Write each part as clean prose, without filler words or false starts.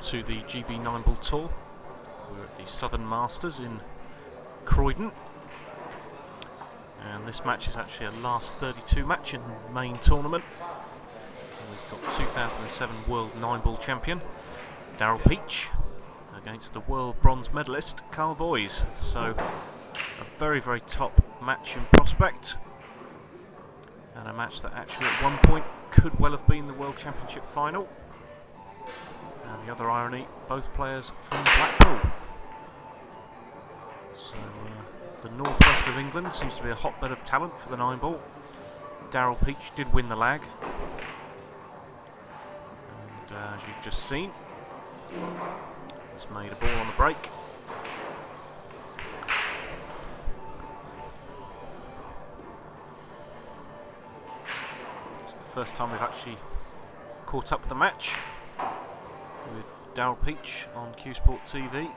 to the GB9ball tour. We're at the Southern Masters in Croydon, and this match is actually a last 32 match in the main tournament. And we've got 2007 World 9-ball champion Daryl Peach against the world bronze medalist Carl Boys. So a very, very top match in prospect, and a match that actually at one point could well have been the World Championship final. And the other irony, both players from Blackpool. So the northwest of England seems to be a hotbed of talent for the 9-ball. Daryl Peach did win the lag, and as you've just seen, he's made a ball on the break. It's the first time we've actually caught up with the match with Daryl Peach on Q Sport TV.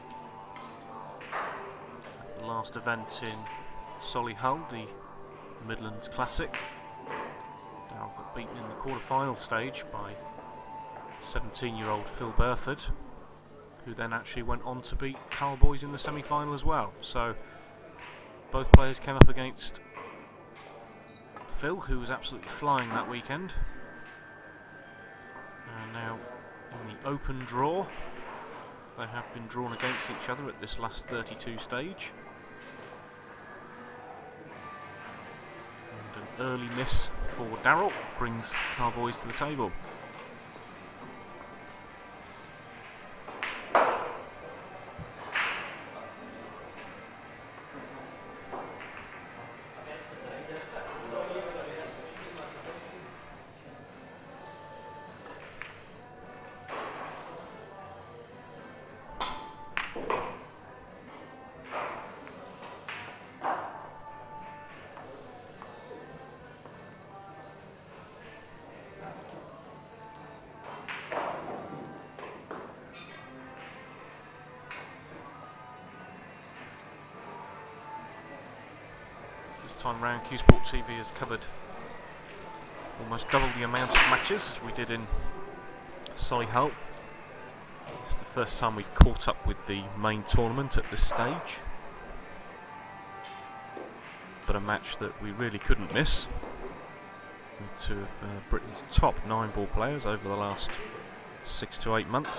The last event in Solihull, the Midlands Classic. Daryl got beaten in the quarter-final stage by 17-year-old Phil Burford, who then actually went on to beat Carl Boys in the semi-final as well. So both players came up against Phil, who was absolutely flying that weekend. And now in the open draw, they have been drawn against each other at this last 32 stage. And an early miss for Daryl brings Carl Boys to the table. Time round, Q Sport TV has covered almost double the amount of matches as we did in Solihull. It's the first time we've caught up with the main tournament at this stage, but a match that we really couldn't miss, with two of Britain's top 9-ball players over the last 6 to 8 months.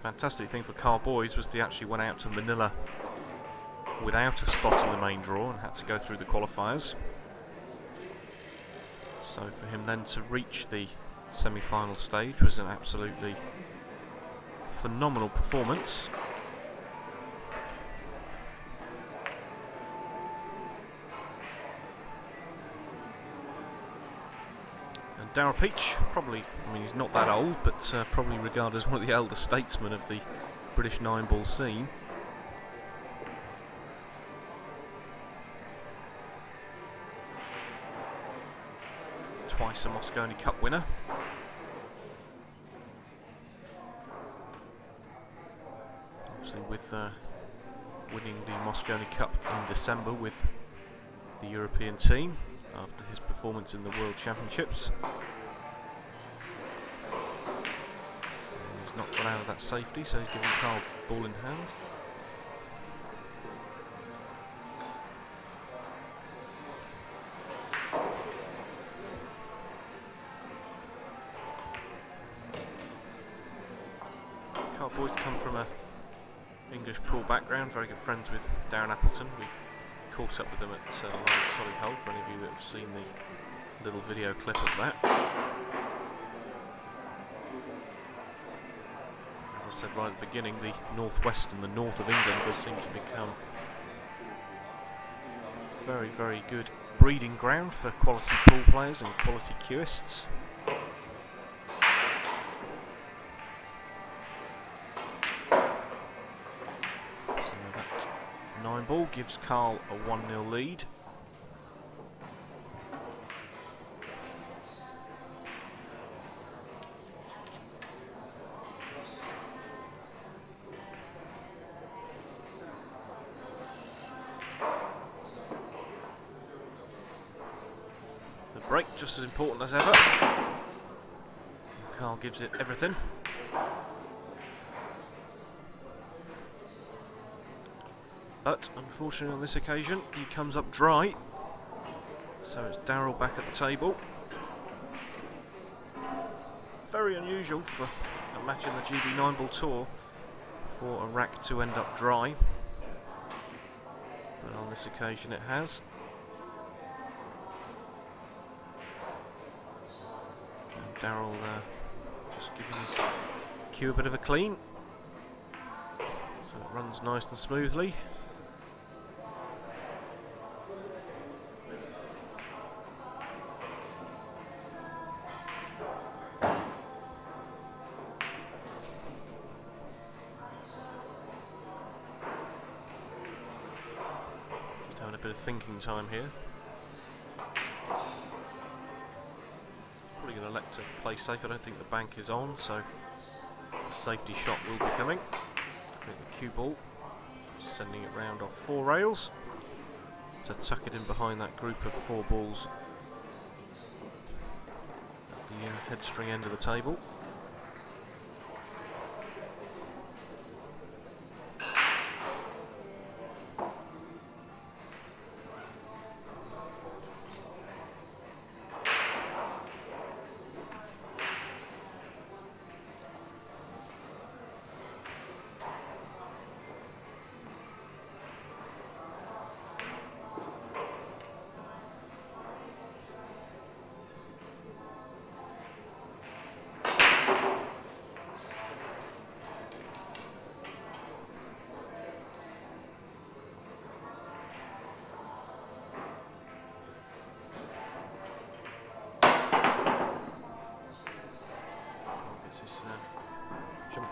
Fantastic thing for Carl Boys was they actually went out to Manila without a spot in the main draw and had to go through the qualifiers. So for him then to reach the semi-final stage was an absolutely phenomenal performance. Daryl Peach, probably, I mean he's not that old, but probably regarded as one of the elder statesmen of the British 9-ball scene. Twice a Moscone Cup winner. Obviously with winning the Moscone Cup in December with the European team after his performance in the World Championships. He's not got out of that safety, so he's giving Carl ball in hand. Carl Boys come from a English pool background, very good friends with Darren Appleton. We caught up with them at Solihull, for any of you that have seen the little video clip of that. As I said right at the beginning, the northwest and the north of England does seem to become very, very good breeding ground for quality pool players and quality cueists. So that 9-ball gives Carl a 1-0 lead. Break just as important as ever. Karl gives it everything. But unfortunately on this occasion he comes up dry. So it's Daryl back at the table. Very unusual for a match in the GB9ball tour for a rack to end up dry. But on this occasion it has. And Daryl just giving his cue a bit of a clean. So it runs nice and smoothly. Having a bit of thinking time here. Probably going to elect to play safe. I don't think the bank is on, so safety shot will be coming. With the cue ball, sending it round off 4 rails to tuck it in behind that group of 4 balls at the head string end of the table.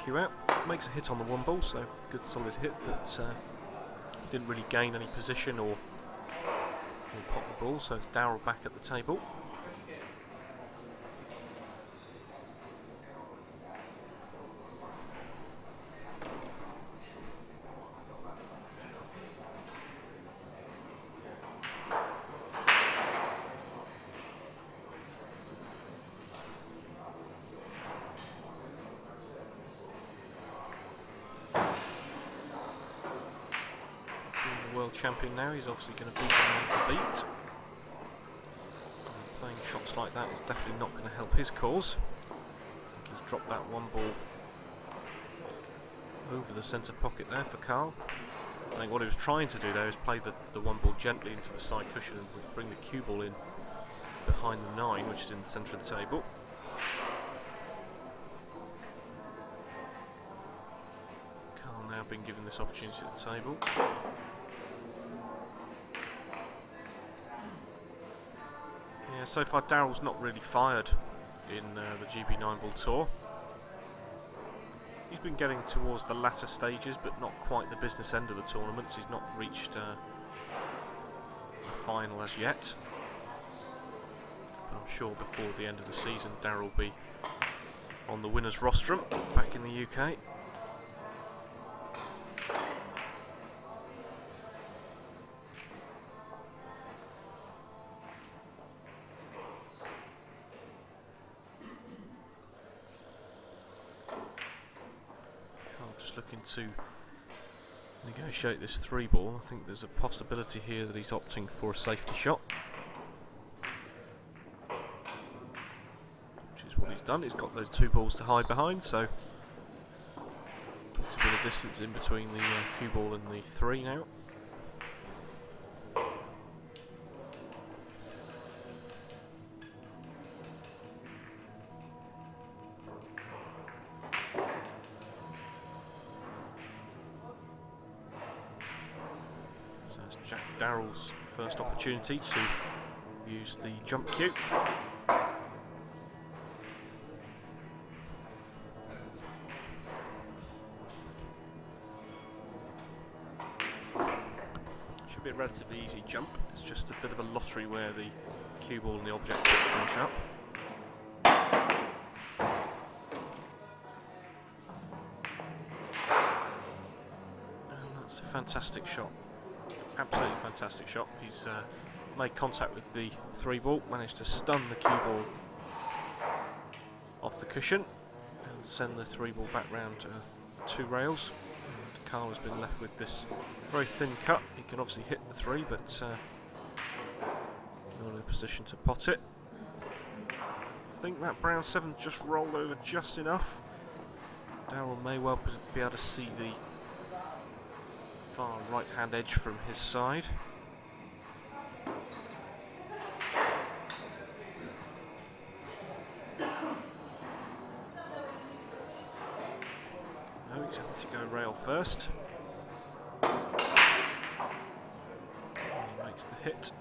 Cue out, makes a hit on the 1 ball, so good solid hit, but didn't really gain any position or pop the ball, so it's Daryl back at the table. World champion now, he's obviously going to beat him on the beat. And playing shots like that is definitely not going to help his cause. He's dropped that 1 ball over the centre pocket there for Karl. I think what he was trying to do there is play the 1 ball gently into the side cushion and bring the cue ball in behind the 9, which is in the centre of the table. Karl now being given this opportunity at the table. Yeah, so far Daryl's not really fired in the GB9ball tour. He's been getting towards the latter stages, but not quite the business end of the tournaments. He's not reached a final as yet. But I'm sure before the end of the season Daryl will be on the winners' rostrum back in the UK. Looking to negotiate this 3 ball. I think there's a possibility here that he's opting for a safety shot, which is what he's done. He's got those 2 balls to hide behind, so puts a bit of distance in between the cue ball and the 3 now. Daryl's first opportunity to use the jump cue. Should be a relatively easy jump. It's just a bit of a lottery where the cue ball and the object finish up. And that's a fantastic shot. Absolutely fantastic shot. He's made contact with the 3 ball, managed to stun the cue ball off the cushion and send the 3 ball back round 2 rails. And Karl has been left with this very thin cut. He can obviously hit the 3, but not in a position to pot it. I think that brown 7 just rolled over just enough. Daryl may well be able to see the far right hand edge from his side. No, he's having to go rail first. And he makes the hit.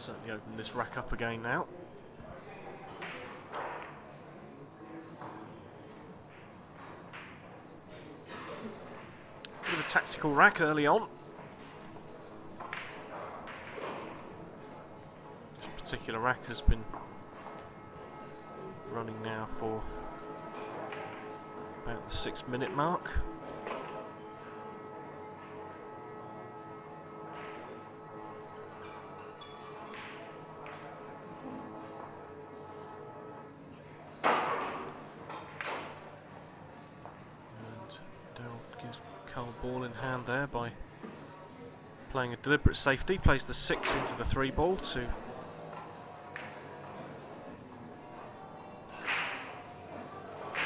Certainly open this rack up again now. Bit of a tactical rack early on. This particular rack has been running now for about the 6-minute mark. Ball in hand there by playing a deliberate safety, plays the 6 into the 3 ball to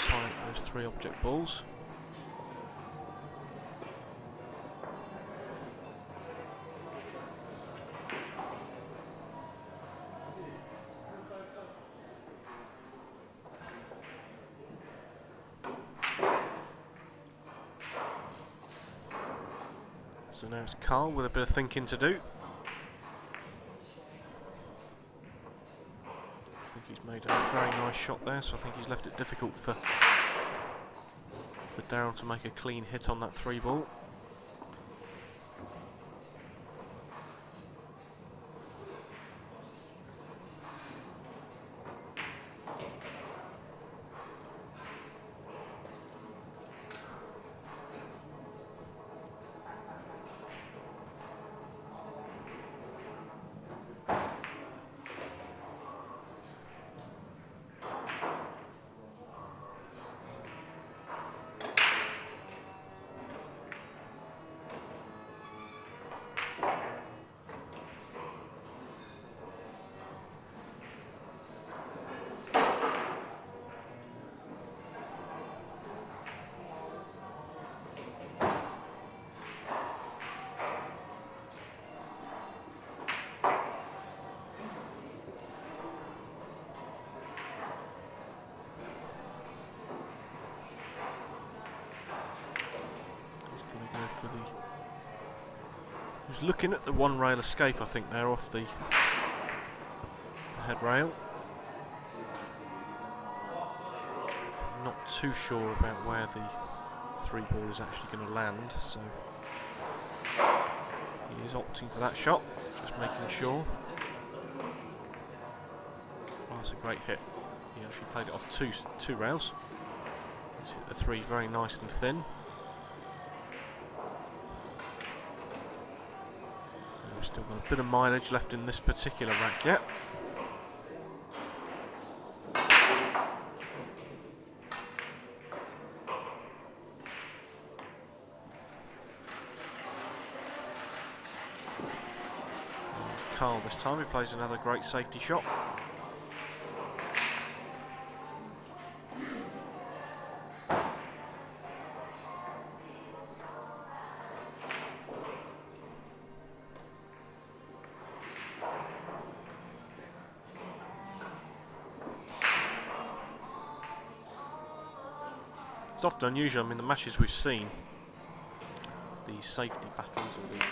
tie those 3 object balls. So now it's Karl with a bit of thinking to do. I think he's made a very nice shot there, so I think he's left it difficult for Daryl to make a clean hit on that 3 ball. He's looking at the 1 rail escape, I think, there off the head rail. Not too sure about where the 3 ball is actually going to land, so he is opting for that shot, just making sure. Oh, that's a great hit. He actually played it off two rails. He's hit the 3 very nice and thin. Still got a bit of mileage left in this particular rack yet. Karl this time, he plays another great safety shot. It's often unusual, I mean the matches we've seen, the safety battles or the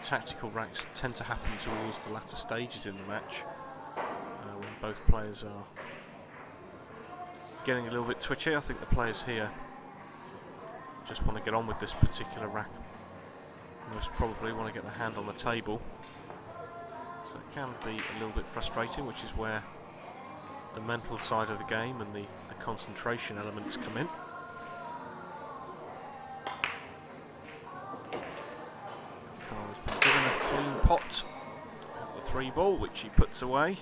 tactical racks tend to happen towards the latter stages in the match, when both players are getting a little bit twitchy. I think the players here just want to get on with this particular rack, most probably want to get their hand on the table, so it can be a little bit frustrating, which is where the mental side of the game and the concentration elements come in. Karl's been given a clean pot at the 3 ball, which he puts away.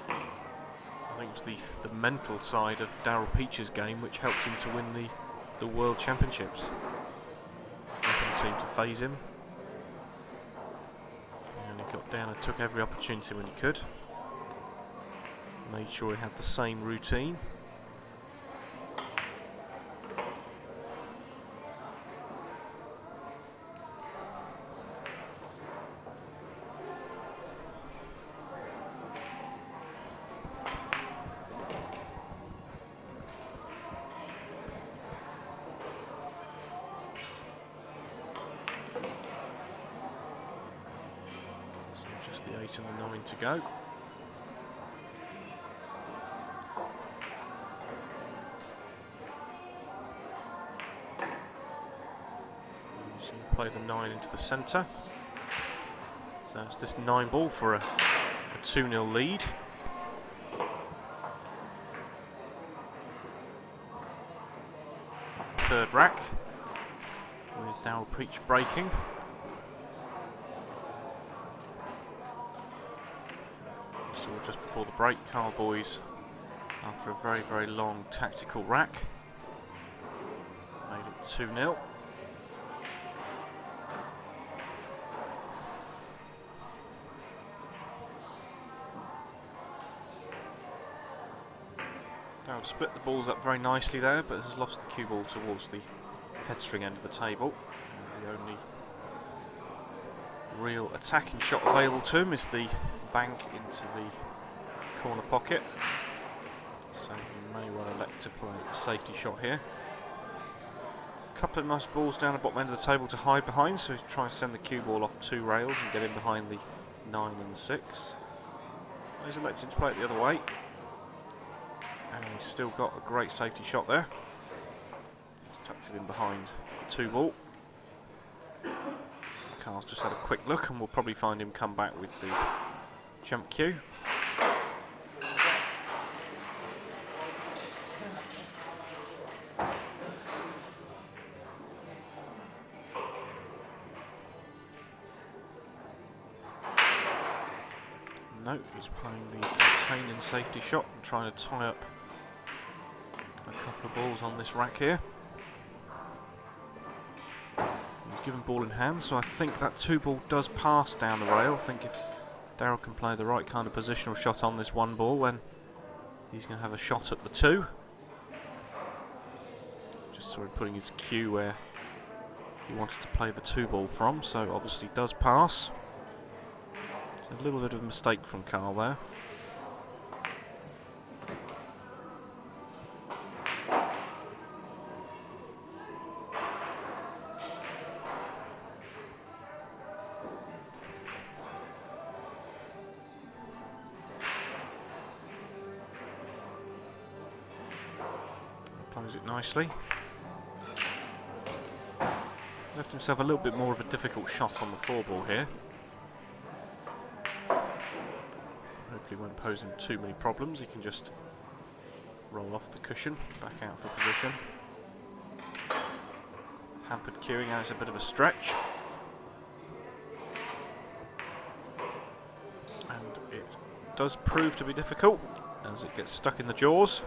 I think it was the mental side of Daryl Peach's game which helped him to win the World Championships. Nothing seemed to faze him. And he got down and took every opportunity when he could. Made sure he had the same routine. The 8 and the 9 to go. So you play the 9 into the centre. So it's this 9 ball for a 2-0 lead. Third rack with Daryl Peach breaking. Just before the break, Karl boys, after a very, very long tactical rack, made it 2-0. Daryl split the balls up very nicely there, but has lost the cue ball towards the headstring end of the table. And the only real attacking shot available to him is the bank into the corner pocket, so he may well elect to play a safety shot here. A couple of nice balls down the bottom end of the table to hide behind, so he's trying to send the cue ball off 2 rails and get in behind the 9 and the 6. He's elected to play it the other way, and he's still got a great safety shot there. He's tucked it in behind the 2 ball. Karl's just had a quick look, and we'll probably find him come back with the jump cue. No, he's playing the containing safety shot and trying to tie up a couple of balls on this rack here. He's given ball in hand, so I think that 2 ball does pass down the rail. I think if Daryl can play the right kind of positional shot on this 1 ball, then he's going to have a shot at the 2. Just sort of putting his cue where he wanted to play the 2 ball from, so obviously does pass. A little bit of a mistake from Karl there. Plays it nicely. Left himself a little bit more of a difficult shot on the 4 ball here. Hopefully won't pose him too many problems. He can just roll off the cushion, back out for position. Hampered cueing out is a bit of a stretch. And it does prove to be difficult as it gets stuck in the jaws.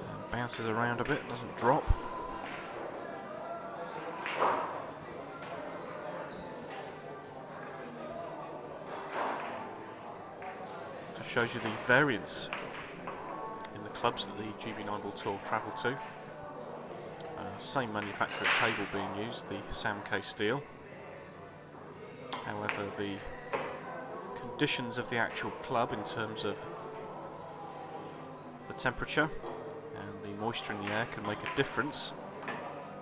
And bounces around a bit, doesn't drop. Shows you the variance in the clubs that the GB9ball Tour travel to. Same manufacturer table being used, the Sam K steel. However, the conditions of the actual club in terms of the temperature and the moisture in the air can make a difference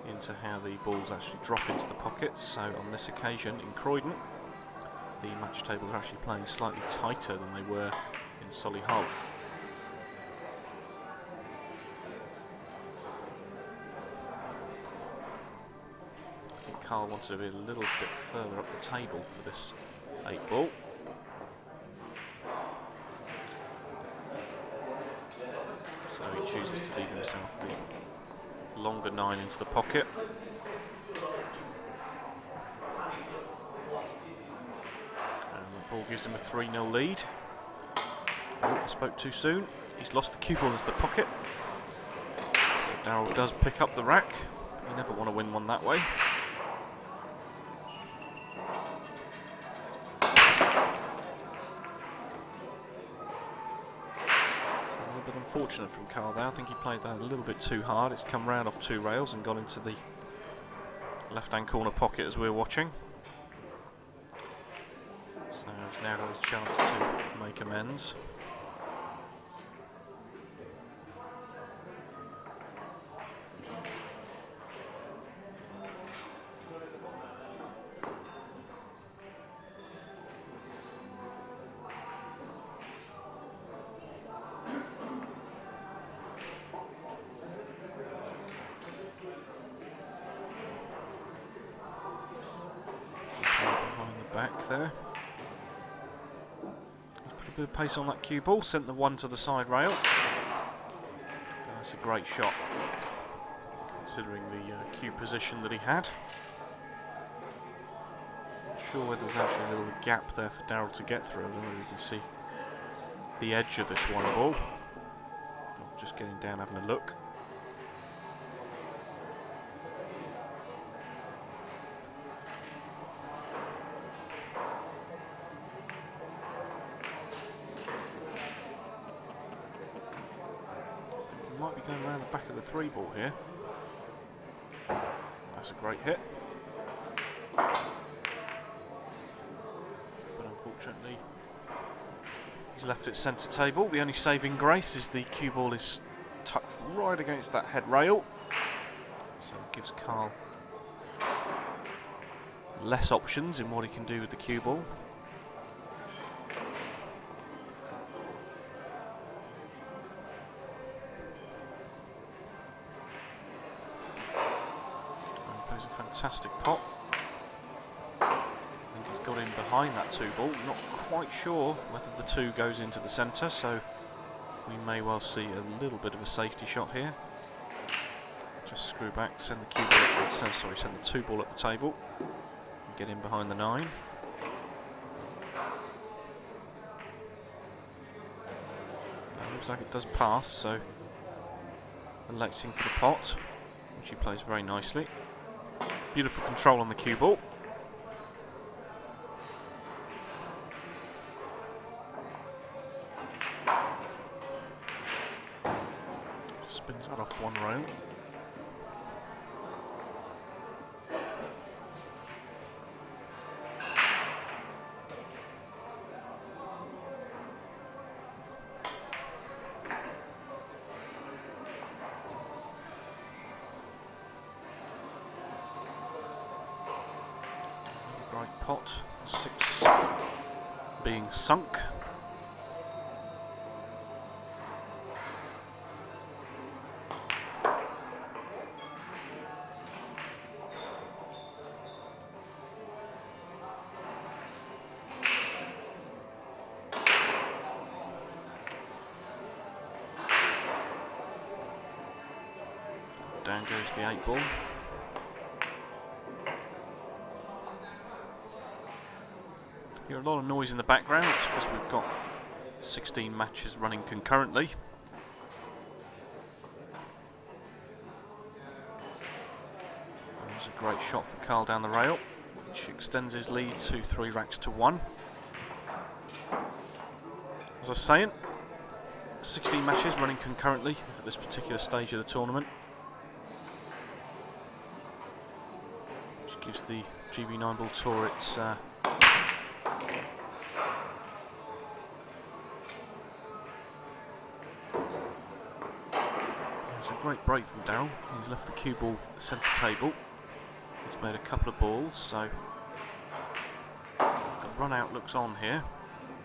into how the balls actually drop into the pockets. So on this occasion in Croydon, the match tables are actually playing slightly tighter than they were in Solihull. Peach-Karl wanted to be a little bit further up the table for this 8 ball. So he chooses to leave himself the longer 9 into the pocket. And the ball gives him a 3-0 lead. Oh, I spoke too soon. He's lost the cue ball into the pocket. So Daryl does pick up the rack. You never want to win one that way. A little bit unfortunate from Karl there. I think he played that a little bit too hard. It's come round off 2 rails and gone into the left-hand corner pocket as we're watching. So he's now got his chance to make amends. Back there. He's put a bit of pace on that cue ball, sent the 1 to the side rail. That's a great shot, considering the cue position that he had. Not sure whether there's actually a little gap there for Daryl to get through. I don't know if you can see the edge of this 1 ball. I'm just getting down having a look. Might be going around the back of the 3 ball here. That's a great hit. But unfortunately, he's left it centre table. The only saving grace is the cue ball is tucked right against that head rail. So it gives Karl less options in what he can do with the cue ball. Fantastic pot. I think he's got in behind that 2 ball. Not quite sure whether the 2 goes into the centre, so we may well see a little bit of a safety shot here. Just screw back, send the cue ball send the 2 ball at the table, and get in behind the 9. Looks like it does pass, so electing for the pot, which he plays very nicely. Beautiful control on the cue ball. Spins that off 1 rail. Right pot, 6 being sunk. Down goes the 8 ball. Hear a lot of noise in the background. It's because we've got 16 matches running concurrently. There's a great shot from Karl down the rail, which extends his lead to 3 racks to 1. As I was saying, 16 matches running concurrently at this particular stage of the tournament, which gives the GB9ball Tour its great break from Daryl. He's left the cue ball centre table. He's made a couple of balls, so the run out looks on here.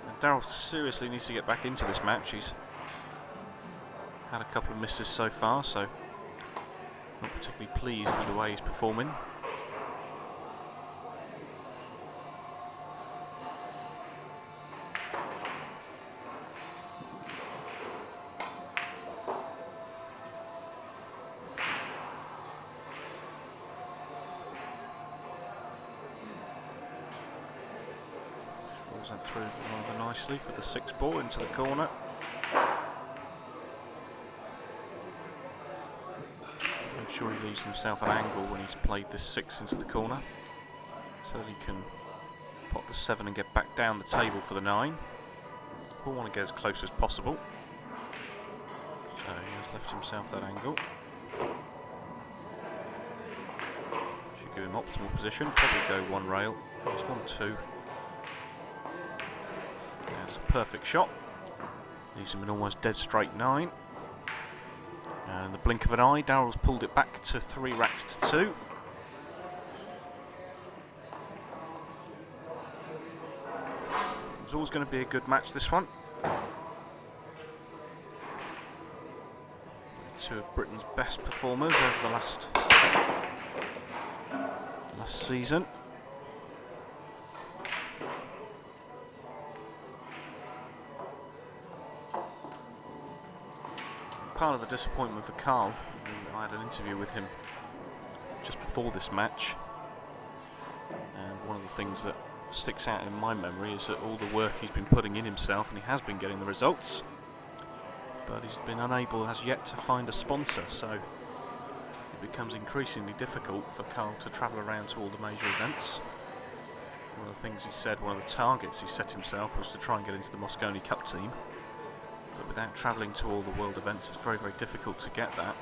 And Daryl seriously needs to get back into this match. He's had a couple of misses so far, so not particularly pleased with the way he's performing. through rather nicely for the 6 ball into the corner. Make sure he leaves himself an angle when he's played this 6 into the corner, so that he can pop the 7 and get back down the table for the 9. We'll want to get as close as possible. So he has left himself that angle. Should give him optimal position, probably go 1 rail. There's 1, 2. That's a perfect shot. Leaves him an almost dead straight 9. And in the blink of an eye, Daryl's pulled it back to 3 racks to 2. It's always going to be a good match, this one. Two of Britain's best performers over the last season. Part of the disappointment for Karl, I had an interview with him just before this match, and one of the things that sticks out in my memory is that all the work he's been putting in himself, and he has been getting the results, but he's been unable as yet to find a sponsor, so it becomes increasingly difficult for Karl to travel around to all the major events. One of the things he said, one of the targets he set himself was to try and get into the Mosconi Cup team, but without travelling to all the world events it's very, very difficult to get that.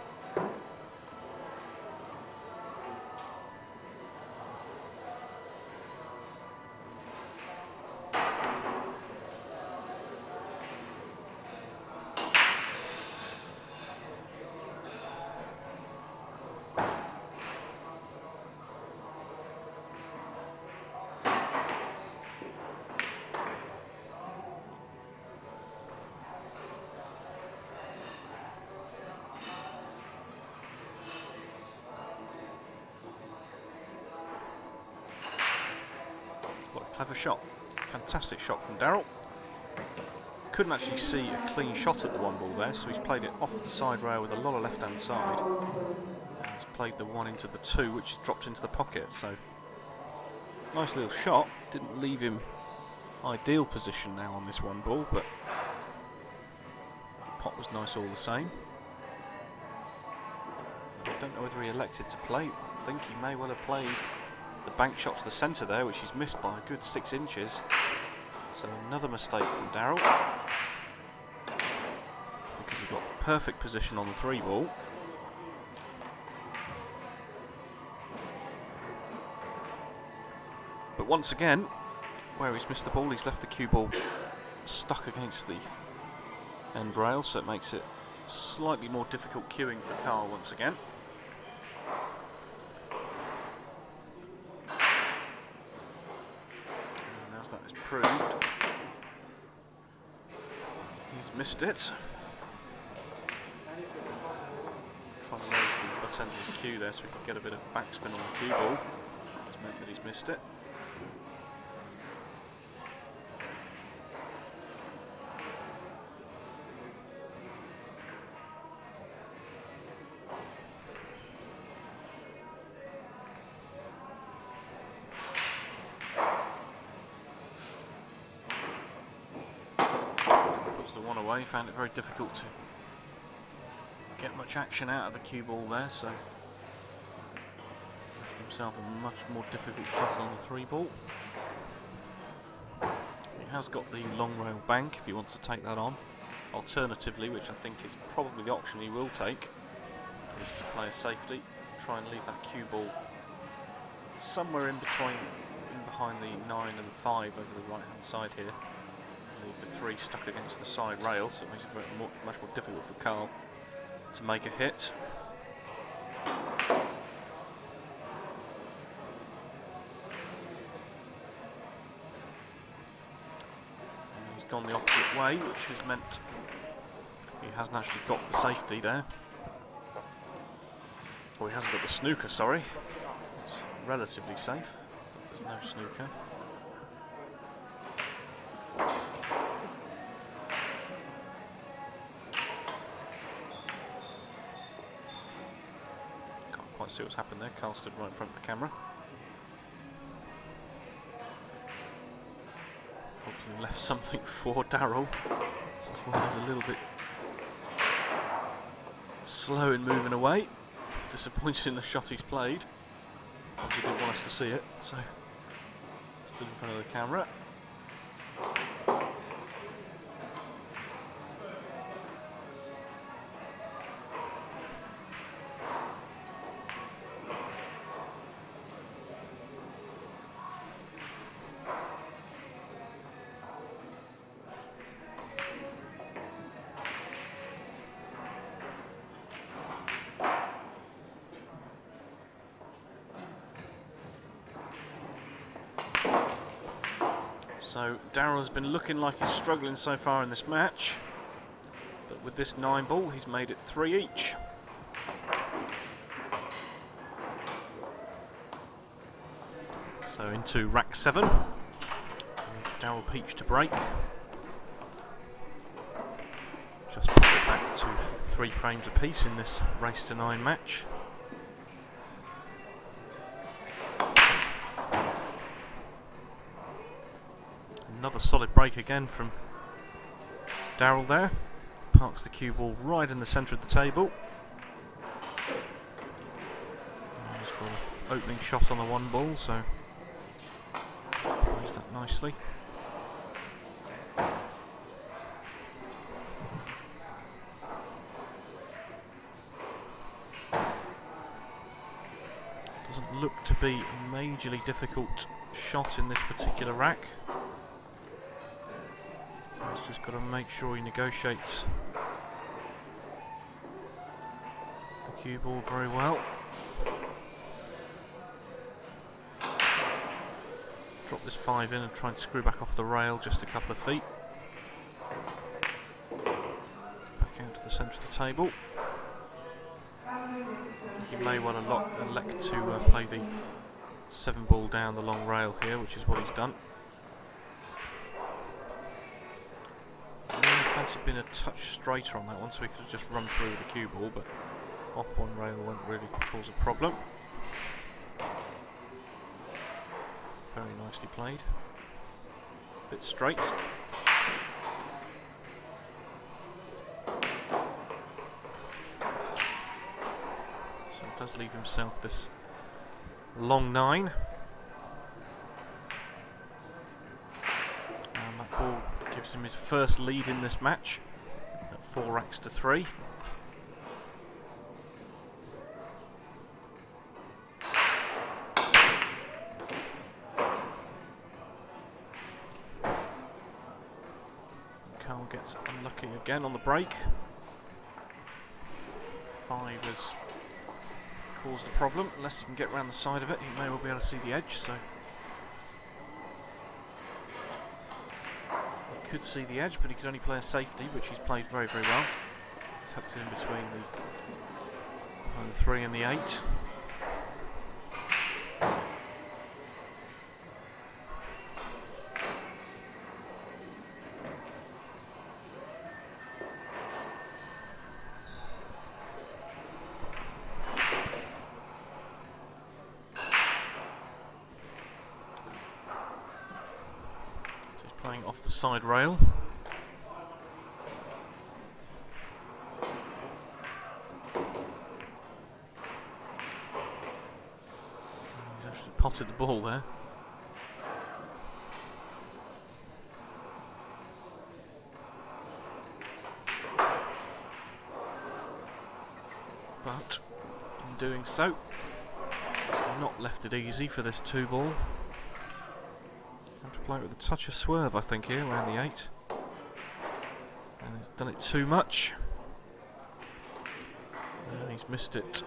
Clever shot, fantastic shot from Daryl. Couldn't actually see a clean shot at the 1 ball there, so he's played it off the side rail with a lot of left hand side. And he's played the 1 into the 2, which has dropped into the pocket, so nice little shot. Didn't leave him ideal position now on this 1 ball, but the pot was nice all the same. I don't know whether he elected to play. I think he may well have played the bank shot to the centre there, which he's missed by a good 6 inches. So another mistake from Daryl, because he got perfect position on the 3 ball. But once again, where he's missed the ball, he's left the cue ball stuck against the end rail, so it makes it slightly more difficult cueing for Karl once again. Proved. He's missed it. Trying to raise the butt end of his cue there so we can get a bit of backspin on the cue ball. It's meant that he's missed it. Away, found it very difficult to get much action out of the cue ball there, so himself a much more difficult shot on the 3 ball. He has got the long rail bank if he wants to take that on. Alternatively, which I think is probably the option he will take, is to play a safety, try and leave that cue ball somewhere in behind the 9 and 5 over the right hand side here. Leave the 3 stuck against the side rail, so it makes it much more difficult for Karl to make a hit. And he's gone the opposite way, which has meant he hasn't actually got the safety there. Well, he hasn't got the snooker, sorry. It's relatively safe, but there's no snooker. See what's happened there. Karl stood right in front of the camera. Hopefully left something for Daryl. That's why he's a little bit slow in moving away. Disappointed in the shot he's played. He didn't want us to see it, so stood in front of the camera. So Daryl has been looking like he's struggling so far in this match, but with this 9-ball he's made it 3 each. So into rack 7, Daryl Peach to break. Just put it back to 3 frames apiece in this race to 9 match. Another solid break again from Daryl there. Parks the cue ball right in the centre of the table. He's got an opening shot on the 1-ball, so plays that nicely. Doesn't look to be a majorly difficult shot in this particular rack. He's just got to make sure he negotiates the cue ball very well. Drop this 5 in and try and screw back off the rail just a couple of feet. Back out to the centre of the table. He may well elect to play the 7-ball down the long rail here, which is what he's done. Fancy been a touch straighter on that one, so he could have just run through with the cue ball, but off one rail won't really cause a problem. Very nicely played. Bit straight. So he does leave himself this long 9. And that ball gives him his first lead in this match at 4 racks to 3. Karl gets unlucky again on the break. 5 has caused the problem. Unless he can get around the side of it, he may well be able to see the edge. So he could see the edge, but he could only play a safety, which he's played very, very well. Tucked in between the 3 and the 8. Playing off the side rail. He's actually potted the ball there. But in doing so, not left it easy for this 2-ball. Have to play it with a touch of swerve, I think, here around the 8. And he's done it too much. And he's missed it.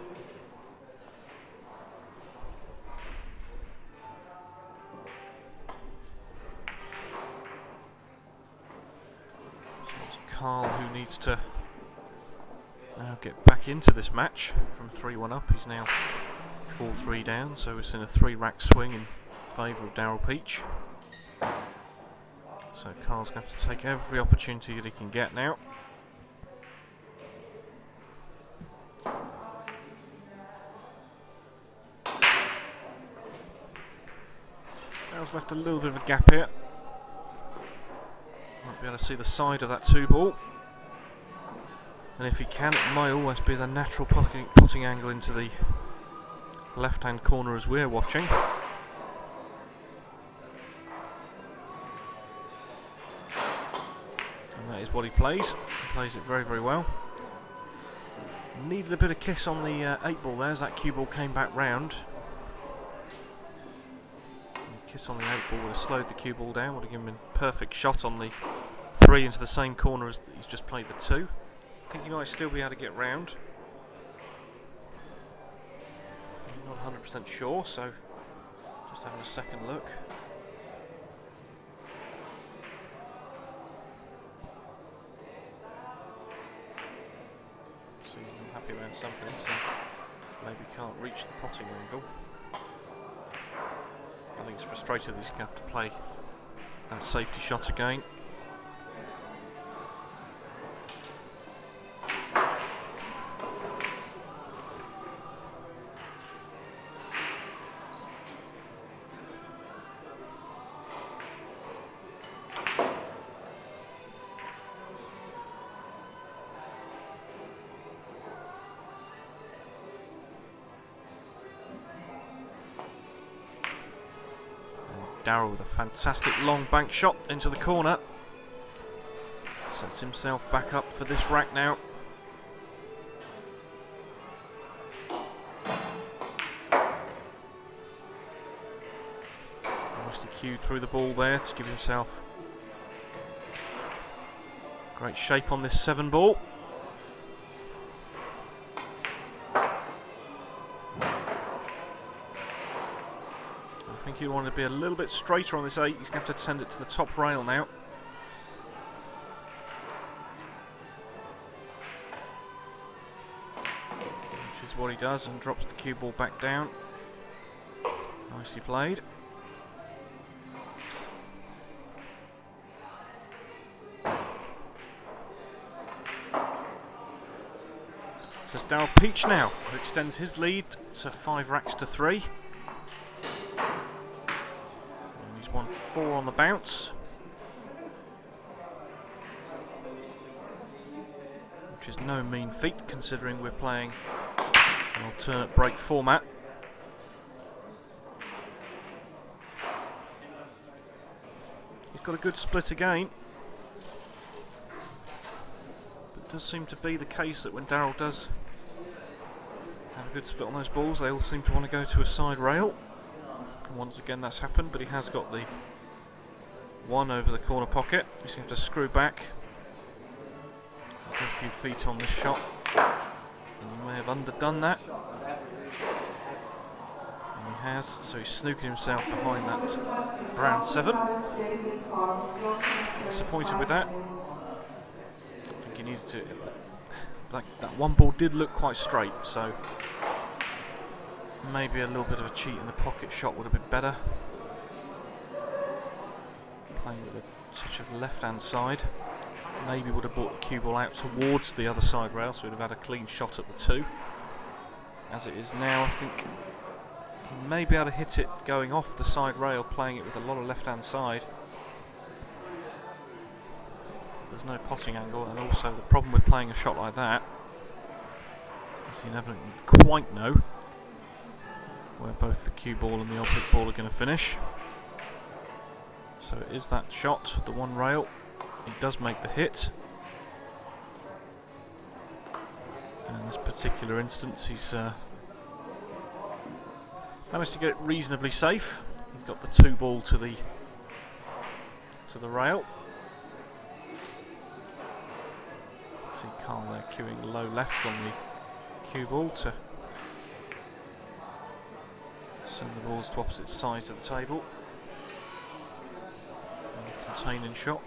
So it's Karl who needs to now get back into this match from 3-1 up. He's now 4-3 down, so it's in a 3-rack swing in favour of Daryl Peach. So Karl's going to have to take every opportunity that he can get now. Daryl's left a little bit of a gap here. Might be able to see the side of that 2-ball. And if he can, it might always be the natural potting angle into the left-hand corner as we're watching. And that is what he plays. He plays it very, very well. Needed a bit of kiss on the 8-ball there as that cue ball came back round. The kiss on the 8-ball would have slowed the cue ball down, would have given him a perfect shot on the 3 into the same corner as he's just played the 2. I think he might still be able to get round. I'm not 100% sure, so just having a second look. So he's happy around something, so maybe can't reach the potting angle. I think he's frustrated that he's going to have to play that safety shot again. Daryl with a fantastic long bank shot into the corner. Sets himself back up for this rack now. Nicely cued through the ball there to give himself great shape on this 7-ball. I think he wanted to be a little bit straighter on this 8. He's going to have to send it to the top rail now. Which is what he does, and drops the cue ball back down. Nicely played. So it's Daryl Peach now, who extends his lead to 5 racks to 3. Won 4 on the bounce, which is no mean feat considering we're playing an alternate break format. He's got a good split again, but it does seem to be the case that when Daryl does have a good split on those balls, they all seem to want to go to a side rail. Once again that's happened, but he has got the 1 over the corner pocket. He's going to have to screw back. A few feet on this shot. And he may have underdone that. And he has, so he's snooking himself behind that brown 7. Disappointed with that. I think he needed to... that 1 ball did look quite straight, so maybe a little bit of a cheat in the pocket shot would have been better. Playing with a touch of the left-hand side. Maybe would have brought the cue ball out towards the other side rail, so we'd have had a clean shot at the 2. As it is now, I think he may be able to hit it going off the side rail, playing it with a lot of left-hand side. There's no potting angle, and also the problem with playing a shot like that is you never quite know where both the cue ball and the object ball are going to finish. So it is that shot, the 1 rail. He does make the hit. And in this particular instance, he's managed to get it reasonably safe. He's got the 2 ball to the rail. See Karl there cueing low left on the cue ball to send the balls to opposite sides of the table. And a containing shot.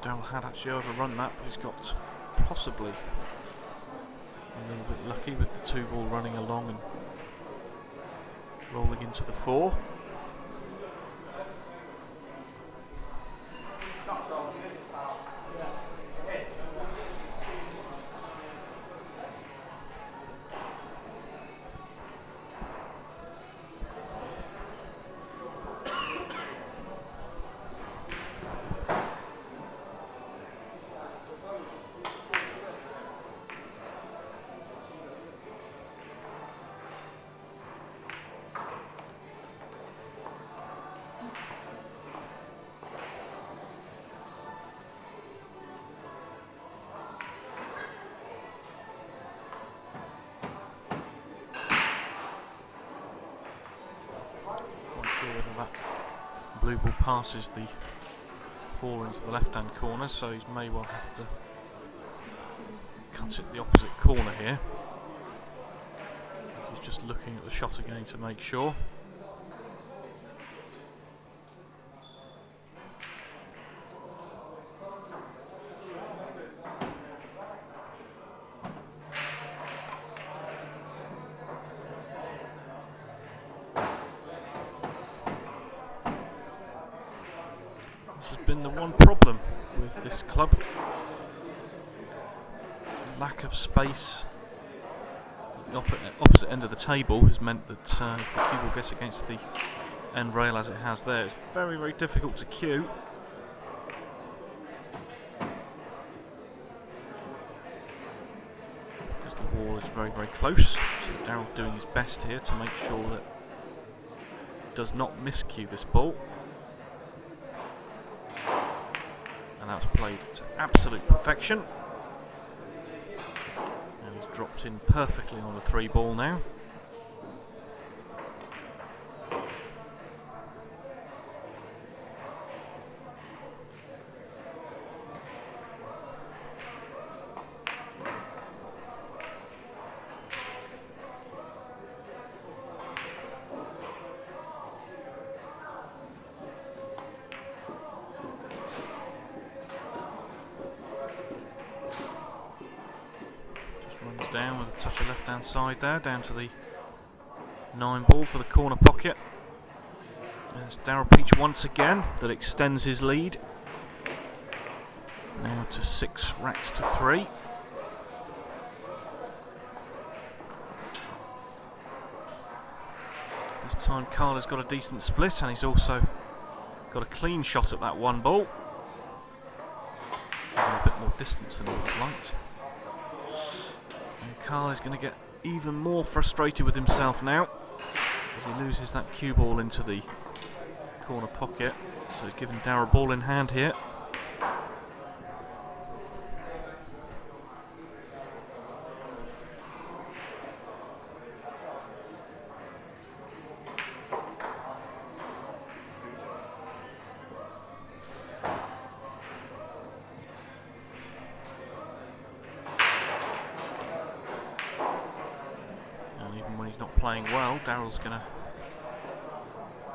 Daryl had actually overrun that, but he's got possibly a little bit lucky with the 2 ball running along and rolling into the 4. blue ball passes the ball into the left hand corner, so he may well have to cut it the opposite corner here. He's just looking at the shot again to make sure. This has been the one problem with this club. Lack of space at the opposite end of the table has meant that if the cue ball gets against the end rail as it has there, it's very, very difficult to cue. Because the wall is very, very close. So Daryl's doing his best here to make sure that he does not miscue this ball. And that's played to absolute perfection. And he's dropped in perfectly on the 3 ball now. Down with a touch of left hand side there, down to the 9 ball for the corner pocket. There's Daryl Peach once again, that extends his lead. Now to 6 racks to 3. This time Karl has got a decent split, and he's also got a clean shot at that 1 ball. A bit more distance than he would have liked. And Karl is going to get even more frustrated with himself now as he loses that cue ball into the corner pocket. So he's giving Daryl a ball in hand here. Playing well, Daryl's going to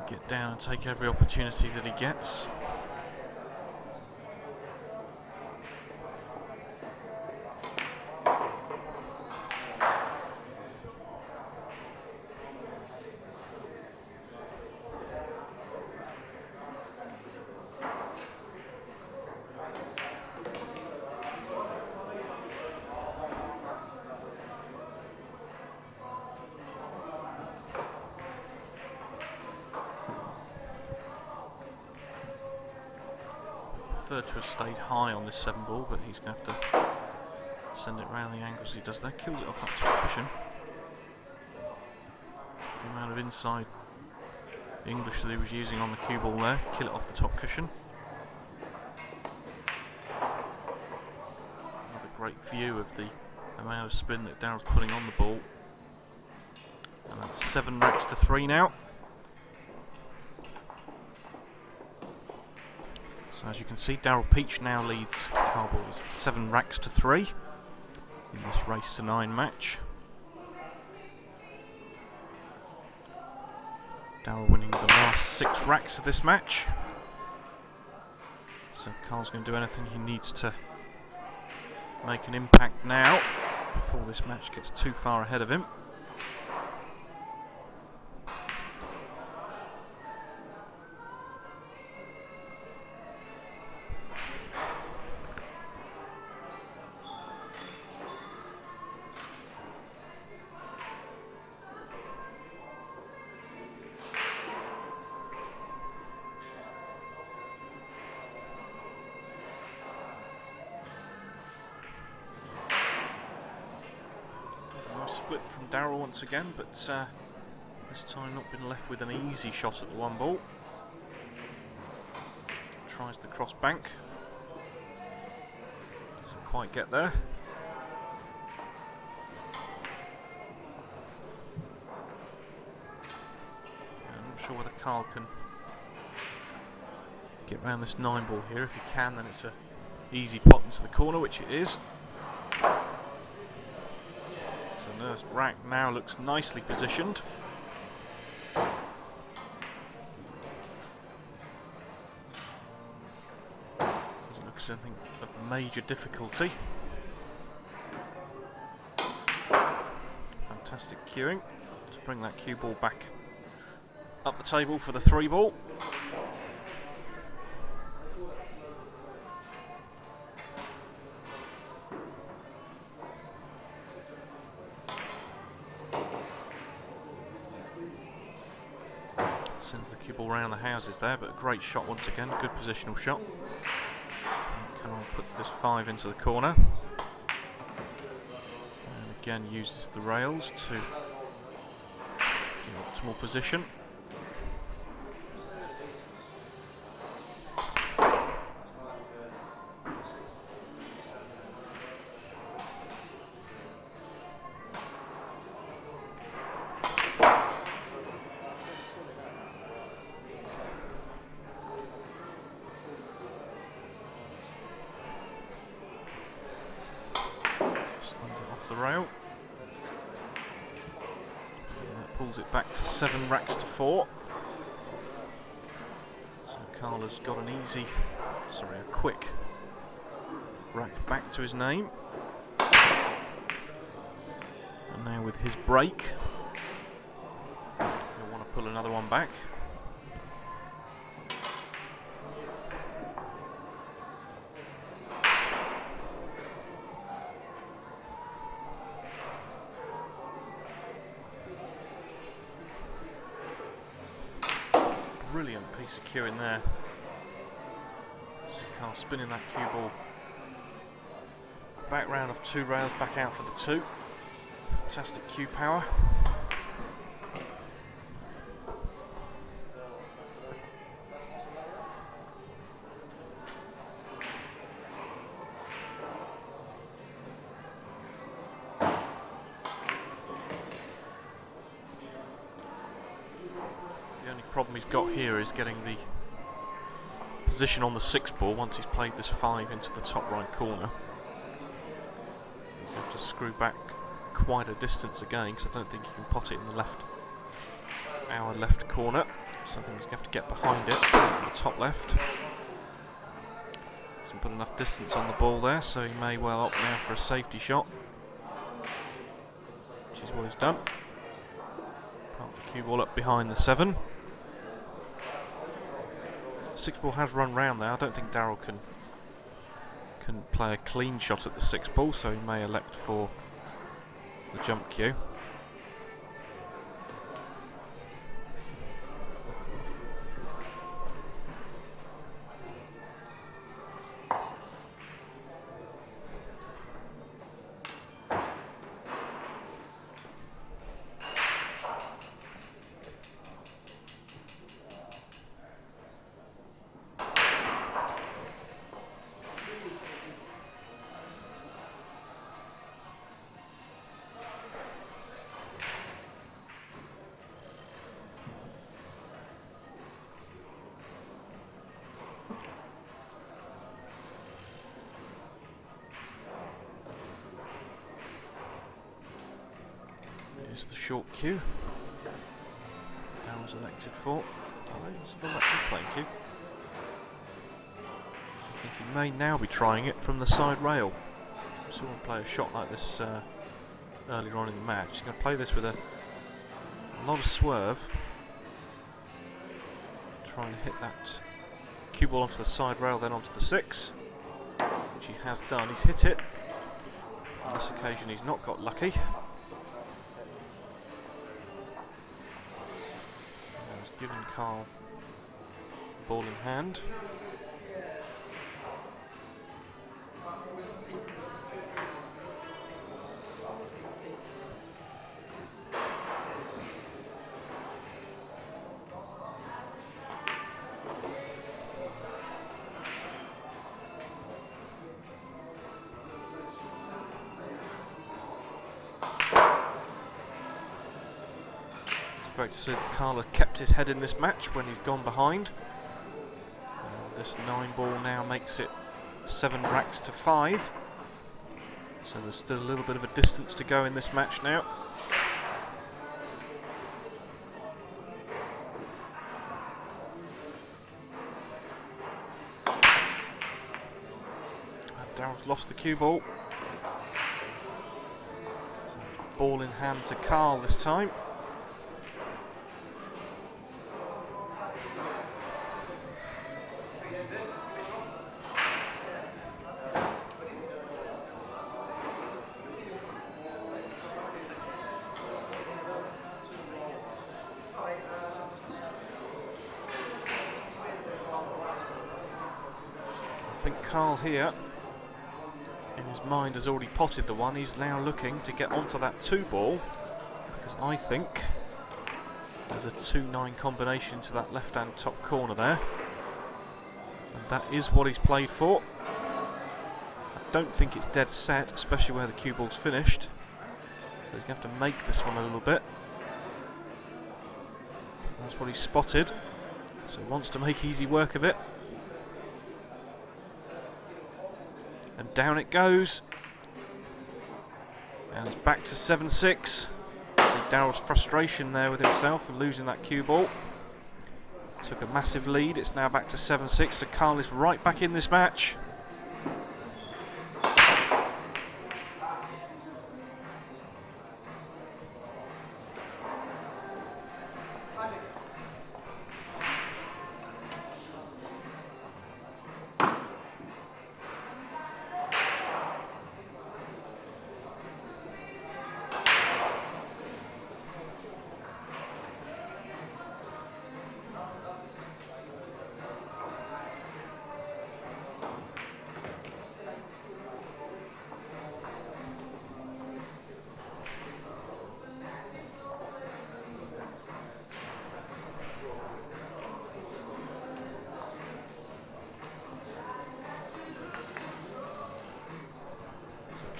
get down and take every opportunity that he gets. To have stayed high on this 7 ball, but he's going to have to send it round the angles he does there. Kills it off that top cushion. The amount of inside English that he was using on the cue ball there, kill it off the top cushion. Another great view of the amount of spin that Daryl's putting on the ball. And that's 7 racks to 3 now. As you can see, Daryl Peach now leads Cowboys 7 racks to 3 in this race to 9 match. Daryl winning the last 6 racks of this match. So Karl's going to do anything he needs to make an impact now before this match gets too far ahead of him. Split from Daryl once again, but this time not been left with an easy shot at the 1 ball. Tries the cross bank. Doesn't quite get there. I'm not sure whether Karl can Get round this 9-ball here if you can, then it's a easy pop into the corner, which it is. So Nurse Rack now looks nicely positioned. Doesn't look as anything of major difficulty. Fantastic cueing to bring that cue ball back up the table for the 3-ball. Sends the cue ball round the houses there, but a great shot once again, good positional shot. Karl puts this 5 into the corner. And again uses the rails to get optimal position. Rail. And that pulls it back to 7 racks to 4. So Karl has got a quick rack back to his name. And now with his break, he'll want to pull another one back. Brilliant piece of cueing there. Karl spinning that cue ball back round of 2 rails, back out for the 2. Fantastic cue power. The only problem he's got here is getting the position on the 6-ball once he's played this 5 into the top right corner. He'll have to screw back quite a distance again, because I don't think he can pot it in the our left corner. So I think he's going to have to get behind it in the top left. Hasn't put enough distance on the ball there, so he may well opt now for a safety shot, which is what he's done. Park the cue ball up behind the 7. 6-ball has run round there. I don't think Daryl can play a clean shot at the 6-ball, so he may elect for the jump cue. Here's the short cue. Daryl's elected for. It's an elected playing cue. I think he may now be trying it from the side rail. I saw him play a shot like this earlier on in the match. He's going to play this with a lot of swerve. Trying to hit that cue ball onto the side rail, then onto the 6, which he has done. He's hit it. On this occasion he's not got lucky. He's given Karl the ball in hand. Great to see that Karl has kept his head in this match when he's gone behind. This 9-ball now makes it 7 racks to 5. So there's still a little bit of a distance to go in this match now. Daryl's lost the cue ball. Ball in hand to Karl this time. I think Karl here, in his mind, has already potted the one. He's now looking to get onto that 2-ball, because I think there's a 2-9 combination to that left-hand top corner there, and that is what he's played for. I don't think it's dead set, especially where the cue ball's finished, so he's going to have to make this one a little bit. That's what he's spotted, so he wants to make easy work of it. And down it goes. And it's back to 7-6. See Daryl's frustration there with himself for losing that cue ball. Took a massive lead. It's now back to 7-6. So Karl is right back in this match.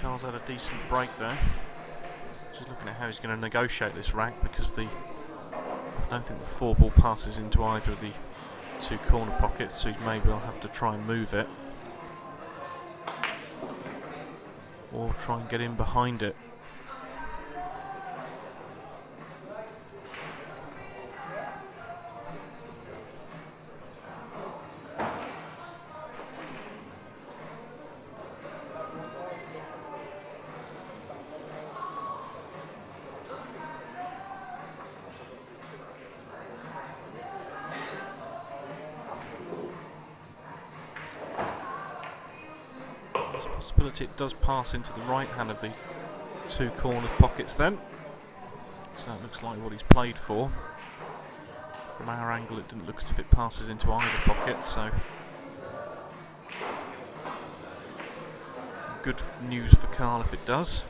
Karl's had a decent break there. Just looking at how he's going to negotiate this rack, because I don't think the 4-ball passes into either of the 2 corner pockets, so he may well have to try and move it, or try and get in behind it. It does pass into the right hand of the 2 corner pockets then, so that looks like what he's played for. From our angle it didn't look as if it passes into either pocket, so good news for Karl if it does.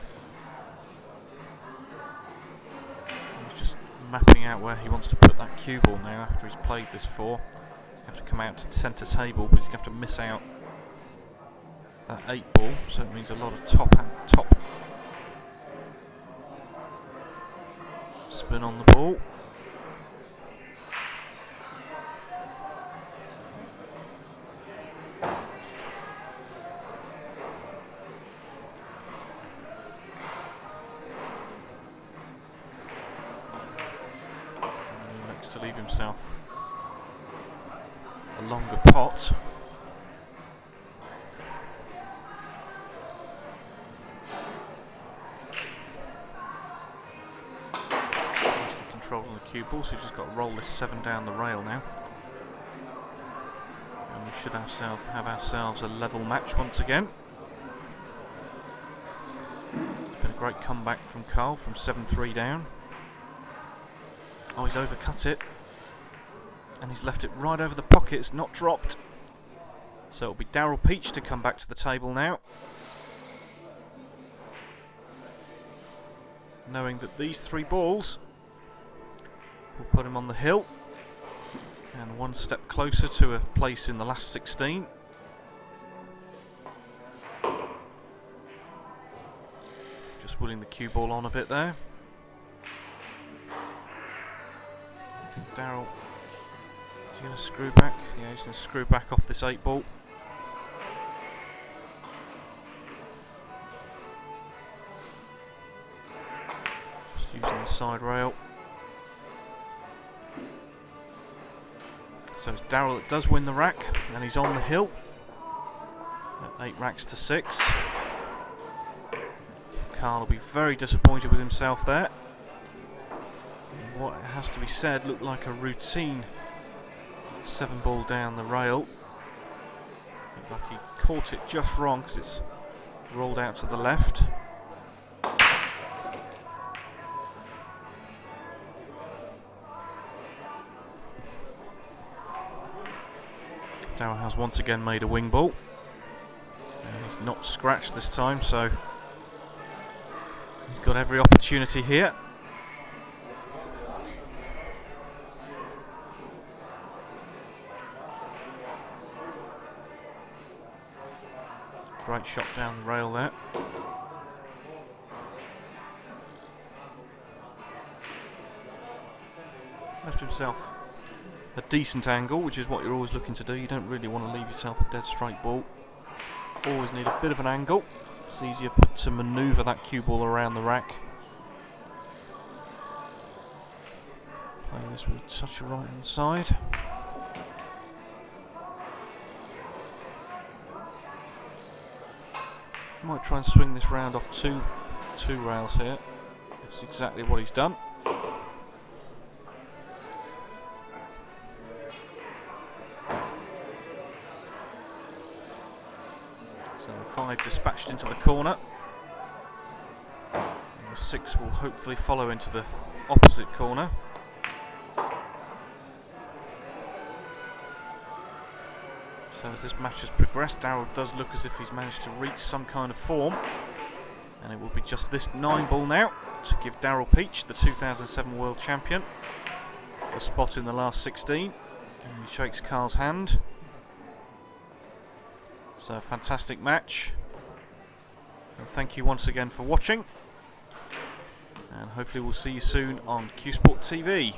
He's just mapping out where he wants to put that cue ball now after he's played this 4. He's going to have to come out to the centre table, but he's going to have to miss out that 8-ball, so it means a lot of top spin on the ball. And he looks to leave himself a longer pot. On the cue ball, so we've just got to roll this 7 down the rail now, and we should have ourselves a level match once again. It's been a great comeback from Karl from 7-3 down. Oh, he's overcut it, and he's left it right over the pocket. It's not dropped, so it'll be Daryl Peach to come back to the table now, knowing that these 3 balls will put him on the hill and 1 step closer to a place in the last 16. Just willing the cue ball on a bit there. I think Daryl is going to screw back? Yeah, he's going to screw back off this 8 ball. Just using the side rail. So it's Daryl that does win the rack, and he's on the hill at 8 racks to 6. Karl will be very disappointed with himself there. And what has to be said looked like a routine 7 ball down the rail. Looked like he caught it just wrong because it's rolled out to the left. Daryl has once again made a wing ball. And he's not scratched this time, so he's got every opportunity here. Great shot down the rail there. Left himself a decent angle, which is what you're always looking to do. You don't really want to leave yourself a dead straight ball. Always need a bit of an angle. It's easier to manoeuvre that cue ball around the rack. Playing this with a touch of right hand side. Might try and swing this round off two rails here. That's exactly what he's done. So the 5 dispatched into the corner. And the 6 will hopefully follow into the opposite corner. So as this match has progressed, Daryl does look as if he's managed to reach some kind of form. And it will be just this 9 ball now to give Daryl Peach, the 2007 World Champion, a spot in the last 16. And he shakes Karl's hand. So a fantastic match. And thank you once again for watching. And hopefully we'll see you soon on Q Sport TV.